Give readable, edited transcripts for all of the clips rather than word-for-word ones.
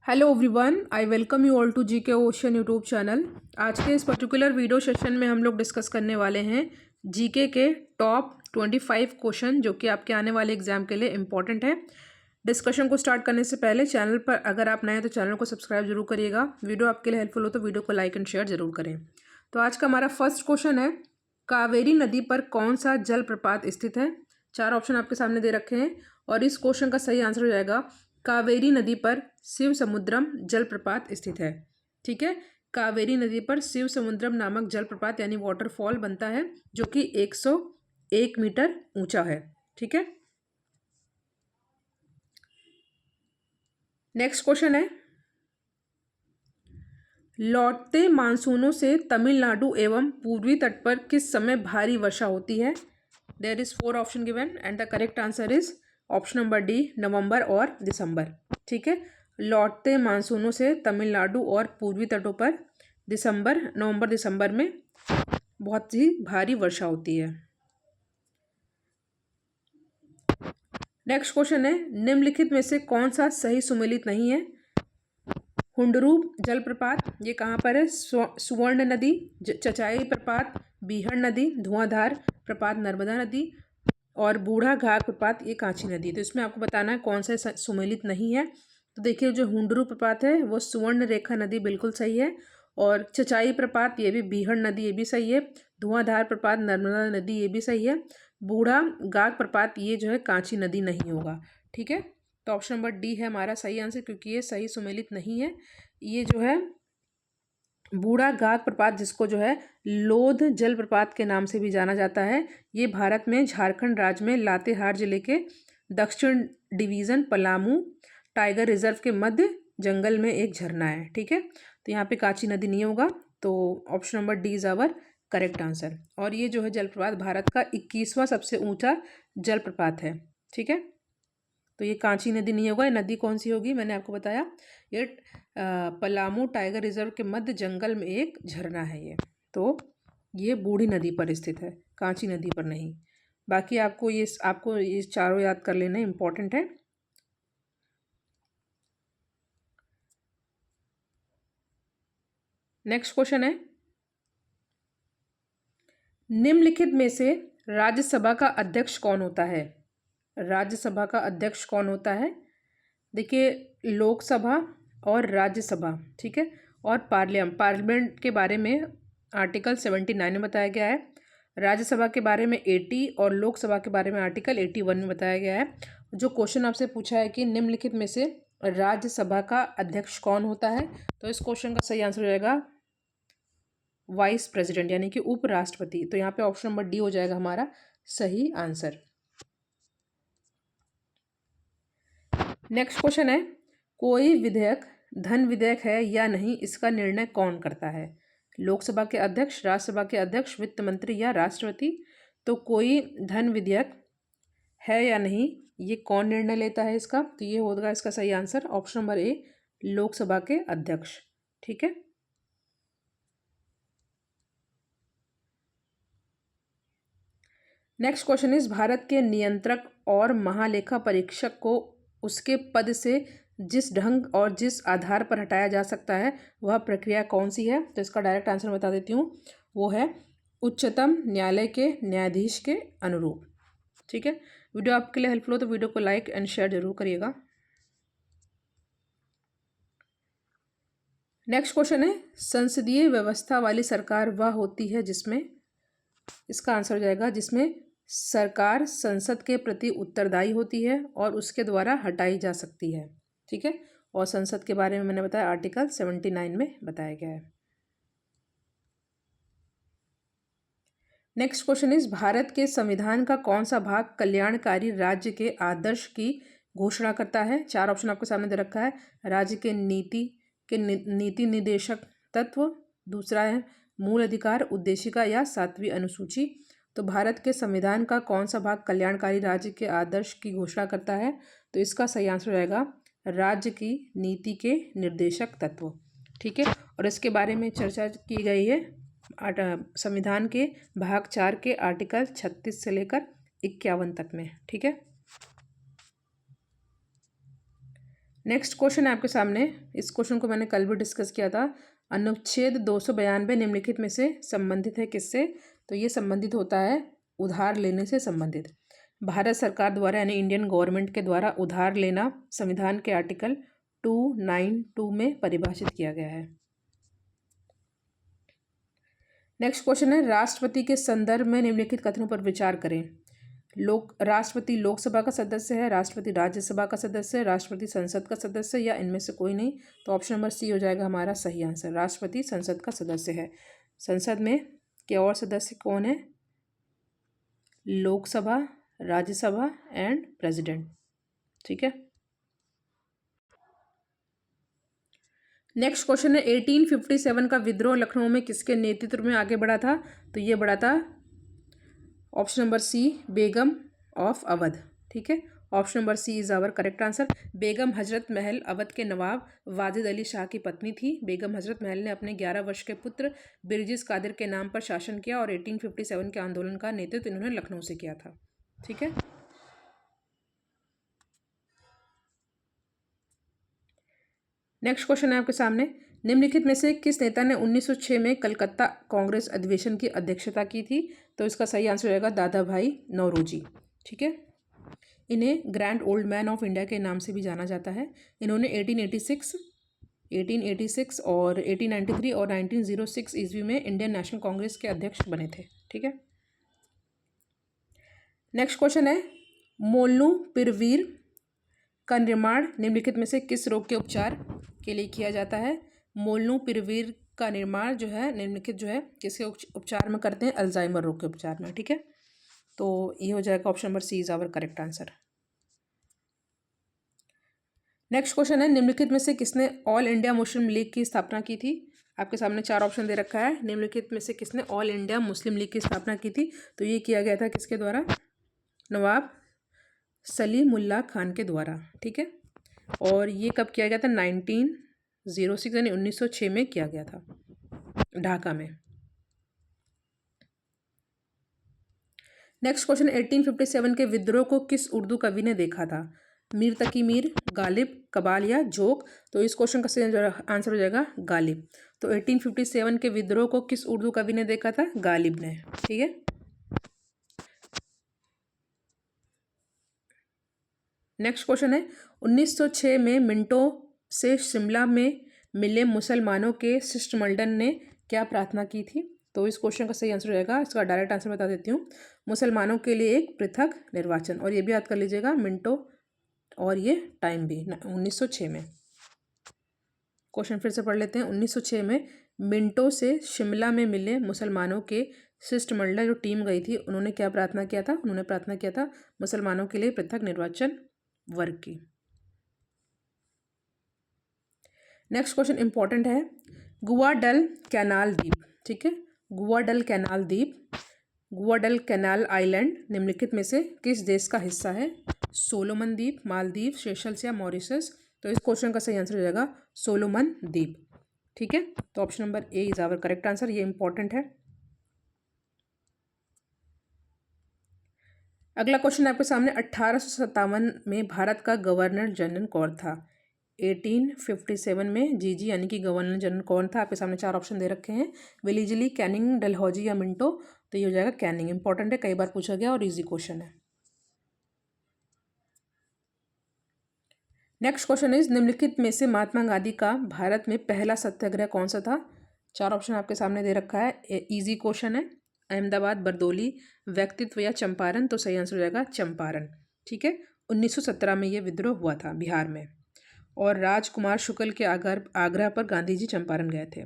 Hello everyone, I welcome you all to GK ocean YouTube channel. आज के इस particular video session में हम लोग डिस्कस करने वाले हैं जीके के टॉप 25 क्वेश्चन जो कि आपके आने वाले एग्जाम के लिए इंपॉर्टेंट है। डिस्कशन को स्टार्ट करने से पहले चैनल पर अगर आप नए हैं तो चैनल को सब्सक्राइब जरूर करिएगा। वीडियो आपके लिए हेल्पफुल हो तो वीडियो को लाइक एंड शेयर जरूर करें। तो आज का हमारा फर्स्ट क्वेश्चन है, कावेरी नदी पर कौन सा जलप्रपात स्थित है। चार ऑप्शन आपके सामने दे रखे हैं और इस क्वेश्चन का सही आंसर हो जाएगा कावेरी नदी पर शिव समुद्रम जलप्रपात स्थित है। ठीक है, कावेरी नदी पर शिव समुद्रम नामक जलप्रपात यानी वाटरफॉल बनता है जो कि 101 मीटर ऊंचा है। ठीक है, नेक्स्ट क्वेश्चन है, लौटते मानसूनों से तमिलनाडु एवं पूर्वी तट पर किस समय भारी वर्षा होती है। There is 4 option given and the correct answer is option number D, नवंबर और दिसंबर। ठीक है, लौटते मानसूनों से तमिलनाडु और पूर्वी तटों पर नवंबर दिसंबर में बहुत ही भारी वर्षा होती है। नेक्स्ट क्वेश्चन है, निम्नलिखित में से कौन सा सही सुमेलित नहीं है। हुंडरू जलप्रपात ये कहाँ पर है। सुवर्ण नदी, चचाई प्रपात, बीहड़ नदी, धुआंधार प्रपात नर्मदा नदी और बूढ़ा घाघ प्रपात ये कांची नदी। तो इसमें आपको बताना है कौन सा सुमेलित नहीं है। तो देखिए, जो हुंडरू प्रपात है वो सुवर्ण रेखा नदी बिल्कुल सही है, और चचाई प्रपात ये भी बीहड़ नदी ये भी सही है, धुआंधार प्रपात नर्मदा नदी ये भी सही है, बूढ़ा घाघ प्रपात ये जो है कांची नदी नहीं होगा। ठीक है, तो ऑप्शन नंबर डी है हमारा सही आंसर, क्योंकि ये सही सुमेलित नहीं है। ये जो है बूढ़ा घाघ प्रपात, जिसको जो है लोध जलप्रपात के नाम से भी जाना जाता है, ये भारत में झारखंड राज्य में लातेहार जिले के दक्षिण डिवीजन पलामू टाइगर रिजर्व के मध्य जंगल में एक झरना है। ठीक है, तो यहाँ पे कांची नदी नहीं होगा, तो option number D is our correct answer. और ये जो है जलप्रपात भारत का 21वां सबसे ऊंचा जलप्रपात है। ठीक है, तो ये कांची नदी नहीं होगा। ये नदी कौन सी होगी, मैंने आपको बताया, ये पलामू टाइगर रिजर्व के मध्य जंगल में एक झरना है ये। तो ये बूढ़ी नदी पर स्थित है, कांची नदी पर नहीं। बाकी आपको ये चारों याद कर लेना इंपॉर्टेंट है। नेक्स्ट क्वेश्चन है, निम्नलिखित में से राज्यसभा का अध्यक्ष कौन होता है। राज्यसभा का अध्यक्ष कौन होता है। देखिए, लोकसभा और राज्यसभा, ठीक है, और पार्लियामेंट के बारे में आर्टिकल 79 में बताया गया है, राज्यसभा के बारे में 80 और लोकसभा के बारे में आर्टिकल 81 में बताया गया है। जो क्वेश्चन आपसे पूछा है कि निम्नलिखित में से राज्यसभा का अध्यक्ष कौन होता है, तो इस क्वेश्चन का सही आंसर हो जाएगा वाइस प्रेसिडेंट यानी कि उपराष्ट्रपति। तो यहाँ पे ऑप्शन नंबर डी हो जाएगा हमारा सही आंसर। नेक्स्ट क्वेश्चन है, कोई विधेयक धन विधेयक है या नहीं, इसका निर्णय कौन करता है। लोकसभा के अध्यक्ष, राज्यसभा के अध्यक्ष, वित्त मंत्री या राष्ट्रपति। तो कोई धन विधेयक है या नहीं, ये कौन निर्णय लेता है इसका, तो ये होगा इसका सही आंसर ऑप्शन नंबर ए, लोकसभा के अध्यक्ष। ठीक है, नेक्स्ट क्वेश्चन इज, भारत के नियंत्रक और महालेखा परीक्षक को उसके पद से जिस ढंग और जिस आधार पर हटाया जा सकता है वह प्रक्रिया कौन सी है। तो इसका डायरेक्ट आंसर बता देती हूँ, वो है उच्चतम न्यायालय के न्यायाधीश के अनुरूप। ठीक है, वीडियो आपके लिए हेल्पफुल हो तो वीडियो को लाइक एंड शेयर जरूर करिएगा। नेक्स्ट क्वेश्चन है, संसदीय व्यवस्था वाली सरकार वह होती है जिसमें, इसका आंसर हो जाएगा जिसमें सरकार संसद के प्रति उत्तरदायी होती है और उसके द्वारा हटाई जा सकती है। ठीक है, और संसद के बारे में मैंने बताया आर्टिकल 79 में बताया गया है। नेक्स्ट क्वेश्चन इज, भारत के संविधान का कौन सा भाग कल्याणकारी राज्य के आदर्श की घोषणा करता है। चार ऑप्शन आपके सामने दे रखा है, राज्य के नीति निर्देशक तत्व, दूसरा है मूल अधिकार, उद्देशिका या 7वीं अनुसूची। तो भारत के संविधान का कौन सा भाग कल्याणकारी राज्य के आदर्श की घोषणा करता है, तो इसका सही आंसर रहेगा राज्य की नीति के निर्देशक तत्व। ठीक है, और इसके बारे में चर्चा की गई है संविधान के भाग 4 के आर्टिकल 36 से लेकर 51 तक में। ठीक है, नेक्स्ट क्वेश्चन है आपके सामने। इस क्वेश्चन को मैंने कल भी डिस्कस किया था। अनुच्छेद 292 निम्नलिखित में से संबंधित है किससे? तो ये संबंधित होता है उधार लेने से संबंधित। भारत सरकार द्वारा यानी इंडियन गवर्नमेंट के द्वारा उधार लेना संविधान के आर्टिकल 292 में परिभाषित किया गया है। नेक्स्ट क्वेश्चन है, राष्ट्रपति के संदर्भ में निम्नलिखित कथनों पर विचार करें। राष्ट्रपति लोकसभा का सदस्य है, राष्ट्रपति राज्यसभा का सदस्य है, राष्ट्रपति संसद का सदस्य, या इनमें से कोई नहीं। तो ऑप्शन नंबर सी हो जाएगा हमारा सही आंसर। राष्ट्रपति संसद का सदस्य है। संसद में के और सदस्य कौन है? Lok Sabha, Rajya Sabha and president. ठीक है। नेक्स्ट क्वेश्चन है, 1857 का विद्रोह लखनऊ में किसके नेतृत्व में आगे बढ़ा था? तो ये बढ़ा था option number C, Begum of Awadh. ठीक है, option number C is our correct answer. Begum Hazrat Mahal Awadh के नवाब वाजिद अली शाह की पत्नी थी। बेगम हजरत महल ने अपने 11 वर्ष के पुत्र बिरजिस कादिर के नाम पर शासन किया और 1857 के आंदोलन का नेतृत्व इन्होंने लखनऊ से किया था। ठीक है। नेक्स्ट क्वेश्चन है आपके सामने, निम्नलिखित में से किस नेता ने 1906 में कलकत्ता कांग्रेस अधिवेशन की अध्यक्षता की थी? तो इसका सही आंसर रहेगा दादा भाई नौरोजी। ठीक है। इन्हें grand old man of India के नाम से भी जाना जाता है। इन्होंने 1886 और 1893 और 1906 ईस्वी में इंडियन नेशनल कांग्रेस के अध्यक्ष बने थे। ठीक है। नेक्स्ट क्वेश्चन है, मोल्नुपिरवीर का निर्माण निम्नलिखित में से किस रोग के उपचार के लिए किया जाता है? मोल्नुपिरवीर का निर्माण जो है निम्नलिखित जो है किसके उपचार में करते हैं? अल्जाइमर रोग के उपचार में। ठीक है, तो ये हो जाएगा option number C is our correct answer. Next question है, निम्नलिखित में से किसने ऑल इंडिया मुस्लिम लीग की स्थापना की थी? आपके सामने 4 ऑप्शन दे रखा है। निम्नलिखित में से किसने ऑल इंडिया मुस्लिम लीग की स्थापना की थी? तो ये किया गया था किसके द्वारा? नवाब सलीमुल्लाह खान के द्वारा। ठीक है, और ये कब किया गया था? 1906 यानी 1906 में किया गया था ढाका में। नेक्स्ट क्वेश्चन, 1857 के विद्रोह को किस उर्दू कवि ने देखा था? मीर तकी मीर, गालिब, कबाल या जोक? तो इस क्वेश्चन का सही आंसर हो जाएगा गालिब। तो 1857 के विद्रोह को किस उर्दू कवि ने देखा था? गालिब ने। ठीक है। नेक्स्ट क्वेश्चन है, 1906 में मिंटो से शिमला में मिले मुसलमानों के शिष्टमंडल ने क्या प्रार्थना की थी? तो इस क्वेश्चन का सही आंसर हो जाएगा, इसका डायरेक्ट आंसर बता देती हूँ, मुसलमानों के लिए एक पृथक निर्वाचन। और ये भी याद कर लीजिएगा, मिंटो और ये टाइम भी 1906 में। क्वेश्चन फिर से पढ़ लेते हैं। 1906 में मिंटो से शिमला में मिले मुसलमानों के शिष्टमंडल जो टीम गई थी उन्होंने क्या प्रार्थना किया था? उन्होंने प्रार्थना किया था मुसलमानों के लिए पृथक निर्वाचन वर्ग की। नेक्स्ट क्वेश्चन इंपॉर्टेंट है, गुआडल कैनाल द्वीप। ठीक है, गुआडल कैनाल द्वीप, गुआडल कैनाल आइलैंड निम्नलिखित में से किस देश का हिस्सा है? सोलोमन द्वीप, मालदीव, सेशल्स या मॉरिशस? तो इस क्वेश्चन का सही आंसर हो जाएगा सोलोमन द्वीप। ठीक है, तो option number A is our correct answer. ये इंपॉर्टेंट है। अगला क्वेश्चन आपके सामने, 1857 में भारत का गवर्नर जनरल कौन था? 1857 में जीजी यानी कि गवर्नर जनरल कौन था? आपके सामने 4 ऑप्शन दे रखे हैं, वेलीजली, कैनिंग, डलहौजी या मिंटो? तो ये हो जाएगा कैनिंग। इंपॉर्टेंट है, कई बार पूछा गया और इजी क्वेश्चन है। नेक्स्ट क्वेश्चन इज, निम्नलिखित में से महात्मा गांधी का भारत में पहला सत्याग्रह कौन सा था? 4 ऑप्शन आपके सामने दे रखा है, इजी क्वेश्चन है। अहमदाबाद, बरदौली, व्यक्तित्व या चंपारण? तो सही आंसर हो जाएगा चंपारण। ठीक है, 1917 में ये विद्रोह हुआ था बिहार में, और राजकुमार शुक्ल के आग्रह पर गांधी जी चंपारण गए थे।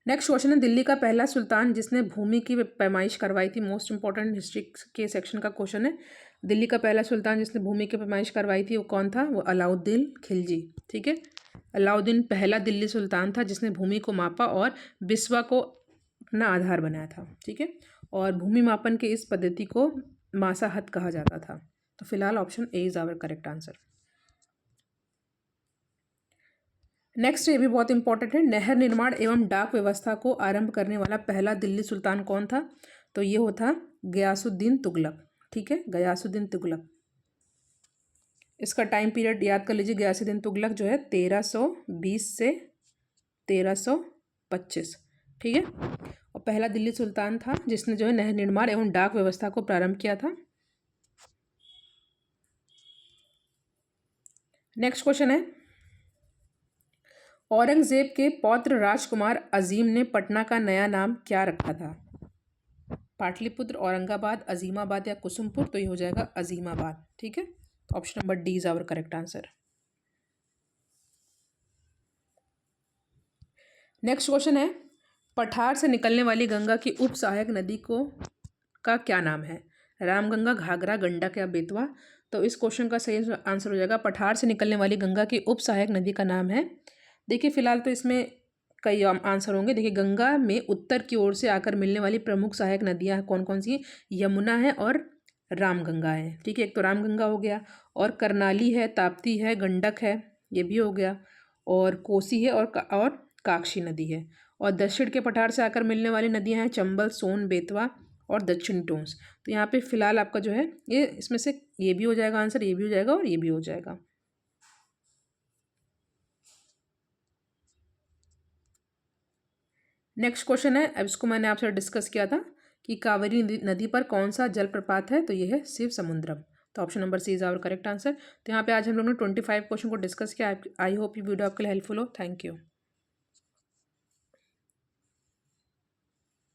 नेक्स्ट क्वेश्चन है, दिल्ली का पहला सुल्तान जिसने भूमि की पैमाइश करवाई थी? मोस्ट इंपॉर्टेंट हिस्ट्री के सेक्शन का क्वेश्चन है। दिल्ली का पहला सुल्तान जिसने भूमि की पैमाइश करवाई थी वो कौन था? वो अलाउद्दीन खिलजी। ठीक है, अलाउद्दीन पहला दिल्ली सुल्तान था जिसने भूमि को मापा और बिस्वा को अपना आधार बनाया था। ठीक है, और भूमि मापन के इस पद्धति को मासाहत कहा जाता था। तो फिलहाल option A is our correct answer. Next ये भी बहुत इंपॉर्टेंट है, नहर निर्माण एवं डाक व्यवस्था को आरंभ करने वाला पहला दिल्ली सुल्तान कौन था? तो ये होता गयासुद्दीन तुगलक। ठीक है, गयासुद्दीन तुगलक। इसका टाइम पीरियड याद कर लीजिए, गयासुद्दीन तुगलक जो है 1320 से 1325, ठीक है। और पहला दिल्ली सुल्तान था जिसने जो है नहर निर्माण एवं डाक व्यवस्था को प्रारंभ किया था। नेक्स्ट क्वेश्चन है, औरंगजेब के पौत्र राजकुमार अजीम ने पटना का नया नाम क्या रखा था? पाटलिपुत्र, औरंगाबाद, अजीमाबाद या कुसुमपुर? तो ये हो जाएगा अजीमाबाद, ठीक है। Option number D is our correct answer. Next question है, पठार से निकलने वाली गंगा की उप सहायक नदी का क्या नाम है? रामगंगा, घाघरा, गंडक या बेतवा? तो इस क्वेश्चन का सही आंसर हो जाएगा, पठार से निकलने वाली गंगा की उप सहायक नदी का नाम है। देखिए फिलहाल तो इसमें कई आंसर होंगे। देखिए गंगा में उत्तर की ओर से आकर मिलने वाली प्रमुख सहायक नदियाँ कौन कौन सी? यमुना है और रामगंगा है, ठीक है। एक तो रामगंगा हो गया, और करनाली है, ताप्ती है, गंडक है, ये भी हो गया, और कोसी है और काक्षी नदी है। और दक्षिण के पठार से आकर मिलने वाली नदियाँ हैं चंबल, सोन, बेतवा और दक्षिणी टोंस। तो यहाँ पे फिलहाल आपका जो है ये इसमें से ये भी हो जाएगा आंसर, ये भी हो जाएगा और ये भी हो जाएगा। नेक्स्ट क्वेश्चन है, अब इसको मैंने आपसे डिस्कस किया था कि कावेरी नदी पर कौन सा जलप्रपात है? तो ये है शिव समुद्रम। तो option number C is our correct answer. तो यहाँ पे आज हम लोगों ने 25 क्वेश्चन को डिस्कस किया। आई होप ये वीडियो आपके लिए हेल्पफुल हो। Thank you.